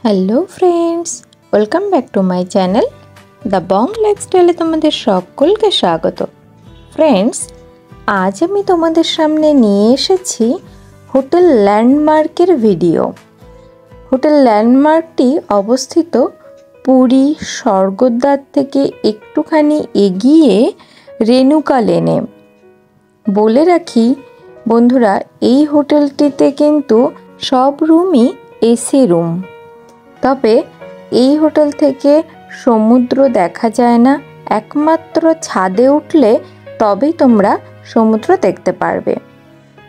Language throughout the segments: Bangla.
Hello friends, welcome back to my channel the Bong লাইফস্টাইলে তোমাদের সকলকে স্বাগত। ফ্রেন্ডস, আজ আমি তোমাদের সামনে নিয়ে এসেছি হোটেল ল্যান্ডমার্কের ভিডিও। হোটেল ল্যান্ডমার্কটি অবস্থিত পুরী স্বর্গদ্বার থেকে একটুখানি এগিয়ে রেণুকা লেনে। বলে রাখি বন্ধুরা, এই হোটেলটিতে কিন্তু সব রুমই এসি রুম। তবে এই হোটেল থেকে সমুদ্র দেখা যায় না, একমাত্র ছাদে উঠলে তবেই তোমরা সমুদ্র দেখতে পারবে।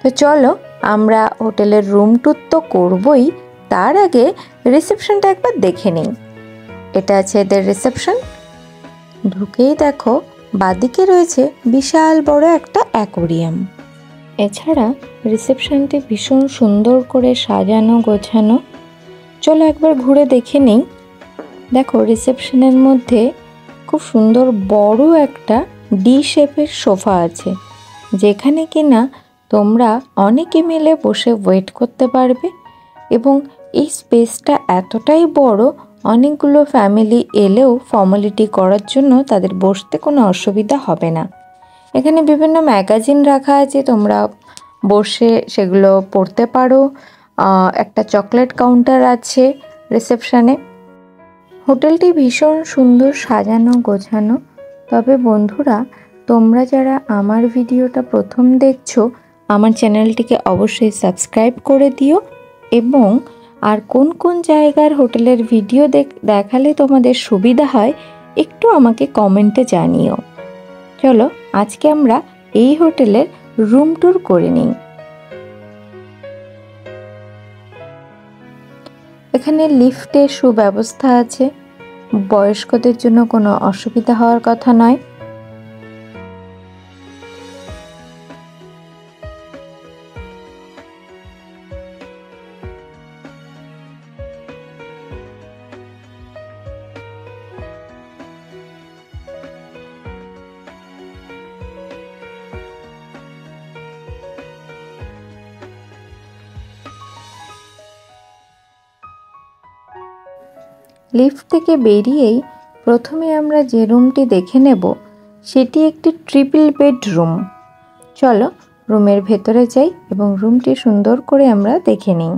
তো চলো আমরা হোটেলের রুম ট্যুর তো করবই, তার আগে রিসেপশনটা একবার দেখে নিই। এটা আছে এদের রিসেপশন। ঢুকেই দেখো বাদিকে রয়েছে বিশাল বড় একটা অ্যাকোরিয়াম। এছাড়া রিসেপশনটি ভীষণ সুন্দর করে সাজানো গোছানো। চলো একবার ঘুরে দেখে নিই। দেখো রিসেপশনের মধ্যে খুব সুন্দর বড় একটা ডি শেপের সোফা আছে, যেখানে কিনা তোমরা অনেকে মিলে বসে ওয়েট করতে পারবে। এবং এই স্পেসটা এতটাই বড়, অনেকগুলো ফ্যামিলি এলেও ফর্মালিটি করার জন্য তাদের বসতে কোনো অসুবিধা হবে না। এখানে বিভিন্ন ম্যাগাজিন রাখা আছে, তোমরা বসে সেগুলো পড়তে পারো। একটা চকলেট কাউন্টার আছে রিসেপশনে। হোটেলটি ভীষণ সুন্দর সাজানো গোছানো। তবে বন্ধুরা, তোমরা যারা আমার ভিডিওটা প্রথম দেখছো, আমার চ্যানেলটিকে অবশ্যই সাবস্ক্রাইব করে দিও। এবং আর কোন কোন জায়গার হোটেলের ভিডিও দেখালে তোমাদের সুবিধা হয় একটু আমাকে কমেন্টে জানিও। চলো আজকে আমরা এই হোটেলের রুম ট্যুর করে নিই। এখানে লিফটের সুব্যবস্থা আছে, বয়স্কদের জন্য কোনো অসুবিধা হওয়ার কথা নয়। লিফট থেকে বেরিয়েই প্রথমে আমরা যে রুমটি দেখে নেব সেটি একটি ট্রিপল বেড রুম। চলো রুমের ভেতরে যাই এবং রুমটি সুন্দর করে আমরা দেখে নিই।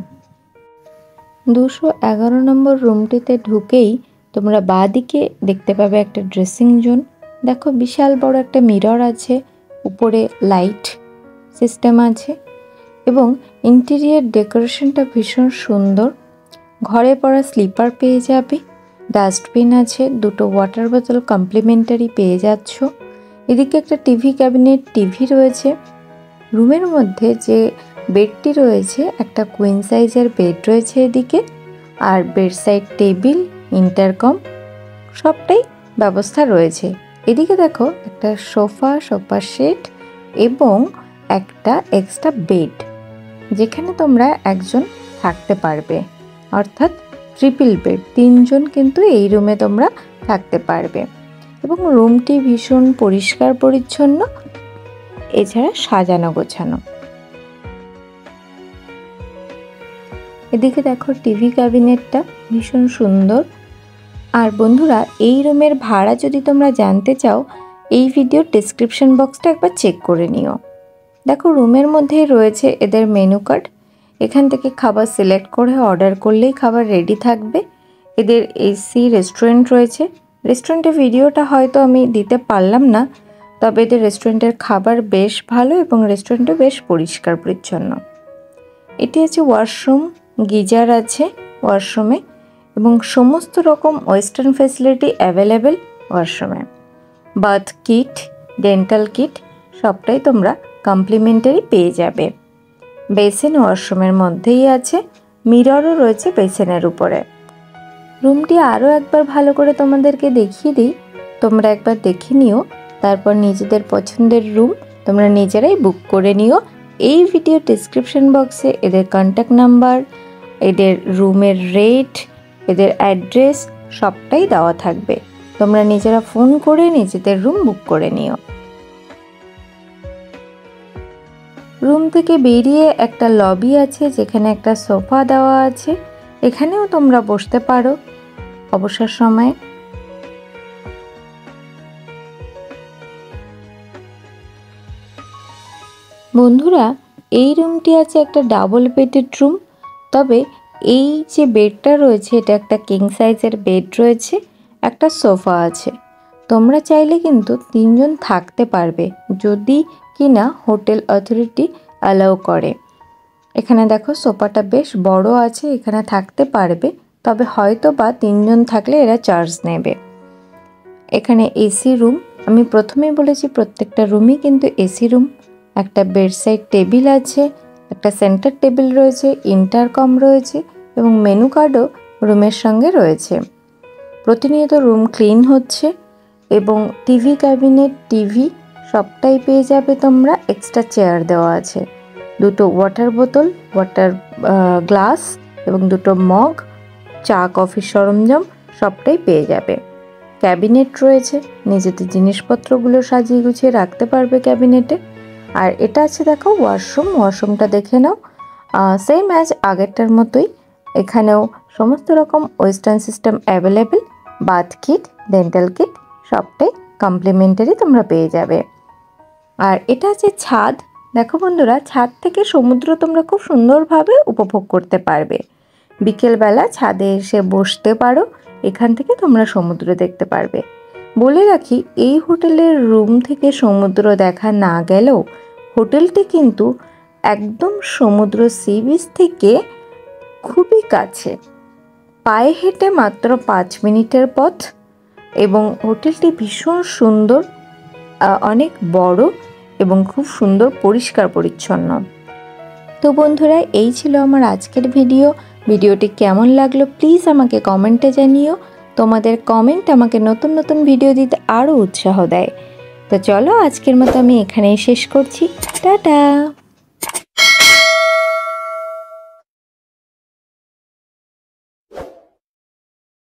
211 নম্বর রুমটিতে ঢুকেই তোমরা বাঁদিকে দেখতে পাবে একটা ড্রেসিং জোন। দেখো বিশাল বড় একটা মিরর আছে, উপরে লাইট সিস্টেম আছে এবং ইন্টেরিয়ার ডেকোরেশনটা ভীষণ সুন্দর। ঘরে পড়া স্লিপার পেয়ে যাবে, ডাস্টবিন আছে, দুটো ওয়াটার বোতল কমপ্লিমেন্টারি পেয়ে যাচ্ছ। এদিকে একটা টিভি ক্যাবিনেট, টিভি রয়েছে। রুমের মধ্যে যে বেডটি রয়েছে একটা কুইন সাইজের বেড রয়েছে এদিকে, আর বেডসাইড টেবিল, ইন্টারকম সবটাই ব্যবস্থা রয়েছে। এদিকে দেখো একটা সোফা সেট এবং একটা এক্সট্রা বেড, যেখানে তোমরা একজন থাকতে পারবে, অর্থাৎ ট্রিপল বেড, 3 জন কিন্তু এই রুমে তোমরা থাকতে পারবে। এবং রুমটি ভীষণ পরিষ্কার পরিচ্ছন্ন, এছাড়া সাজানো গোছানো। এদিকে দেখো টিভি ক্যাবিনেটটা ভীষণ সুন্দর। আর বন্ধুরা, এই রুমের ভাড়া যদি তোমরা জানতে চাও, এই ভিডিওর ডেসক্রিপশন বক্সটা একবার চেক করে নিও। দেখো রুমের মধ্যেই রয়েছে এদের মেনু কার্ড, এখান থেকে খাবার সিলেক্ট করে অর্ডার করলেই খাবার রেডি থাকবে। এদের এসি রেস্টুরেন্ট রয়েছে। রেস্টুরেন্টের ভিডিওটা হয়তো আমি দিতে পারলাম না, তবে এদের রেস্টুরেন্টের খাবার বেশ ভালো এবং রেস্টুরেন্টও বেশ পরিষ্কার পরিচ্ছন্ন। এটি আছে ওয়াশরুম, গিজার আছে ওয়াশরুমে এবং সমস্ত রকম ওয়েস্টার্ন ফ্যাসিলিটি অ্যাভেলেবেল ওয়াশরুমে। বাথ কিট, ডেন্টাল কিট সবটাই তোমরা কমপ্লিমেন্টারি পেয়ে যাবে। বেসিন ওয়াশরুমের মধ্যেই আছে, মিররও রয়েছে বেসিনের উপরে। রুমটি আরও একবার ভালো করে তোমাদেরকে দেখিয়ে দিই, তোমরা একবার দেখে নিও। তারপর নিজেদের পছন্দের রুম তোমরা নিজেরাই বুক করে নিও। এই ভিডিও ডেসক্রিপশন বক্সে এদের কন্ট্যাক্ট নাম্বার, এদের রুমের রেট, এদের অ্যাড্রেস সবটাই দেওয়া থাকবে। তোমরা নিজেরা ফোন করে নিজেদের রুম বুক করে নিও। রুম থেকে বেরিয়ে একটা লবি আছে, যেখানে একটা সোফা দেওয়া আছে এখানেও তোমরা বসতে পারো অবসর সময়ে। বন্ধুরা, এই রুমটি আছে একটা ডাবল বেডেড রুম। তবে এই যে বেডটা রয়েছে এটা একটা কিং সাইজের বেড রয়েছে, একটা সোফা আছে। তোমরা চাইলে কিন্তু 3 জন থাকতে পারবে যদি কিনা হোটেল অথরিটি অ্যালাউ করে। এখানে দেখো সোফাটা বেশ বড় আছে, এখানে থাকতে পারবে। তবে হয়তো বা 3 জন থাকলে এরা চার্জ নেবে। এখানে এসি রুম, আমি প্রথমেই বলেছি প্রত্যেকটা রুমই কিন্তু এসি রুম। একটা বেডসাইড টেবিল আছে, একটা সেন্টার টেবিল রয়েছে, ইন্টারকম রয়েছে এবং মেনু কার্ডও রুমের সঙ্গে রয়েছে। প্রতিনিয়ত রুম ক্লিন হচ্ছে এবং টিভি ক্যাবিনেট, টিভি সবটাই পেয়ে যাবে তোমরা। এক্সট্রা চেয়ার দেওয়া আছে, 2টো ওয়াটার বোতল, ওয়াটার গ্লাস এবং 2টো মগ, চা কফির সরঞ্জাম সবটাই পেয়ে যাবে। ক্যাবিনেট রয়েছে, নিজেদের জিনিসপত্রগুলো সাজিয়ে গুছিয়ে রাখতে পারবে ক্যাবিনেটে। আর এটা আছে দেখো ওয়াশরুম, ওয়াশরুমটা দেখে নাও। সেম অ্যাজ আগেরটার মতোই, এখানেও সমস্ত রকম western system available. Bath kit, dental kit সবটাই কমপ্লিমেন্টারি তোমরা পেয়ে যাবে। আর এটা আছে ছাদ। দেখো বন্ধুরা, ছাদ থেকে সমুদ্র তোমরা খুব সুন্দরভাবে উপভোগ করতে পারবে। বিকেলবেলা ছাদে এসে বসতে পারো, এখান থেকে তোমরা সমুদ্র দেখতে পারবে। বলে রাখি, এই হোটেলের রুম থেকে সমুদ্র দেখা না গেলেও হোটেলটি কিন্তু একদম সমুদ্র সি বিচ থেকে খুবই কাছে, পায়ে হেঁটে মাত্র 5 মিনিটের পথ। এবং হোটেলটি ভীষণ সুন্দর, অনেক বড় এবং খুব সুন্দর পরিষ্কার পরিচ্ছন্ন। তো বন্ধুরা, এই ছিল আমার আজকের ভিডিওটি কেমন লাগলো প্লিজ আমাকে কমেন্টে জানিও। তোমাদের কমেন্ট আমাকে নতুন নতুন ভিডিও দিতে আরও উৎসাহ দেয়। তো চলো, আজকের মতো আমি এখানেই শেষ করছি। টাটা।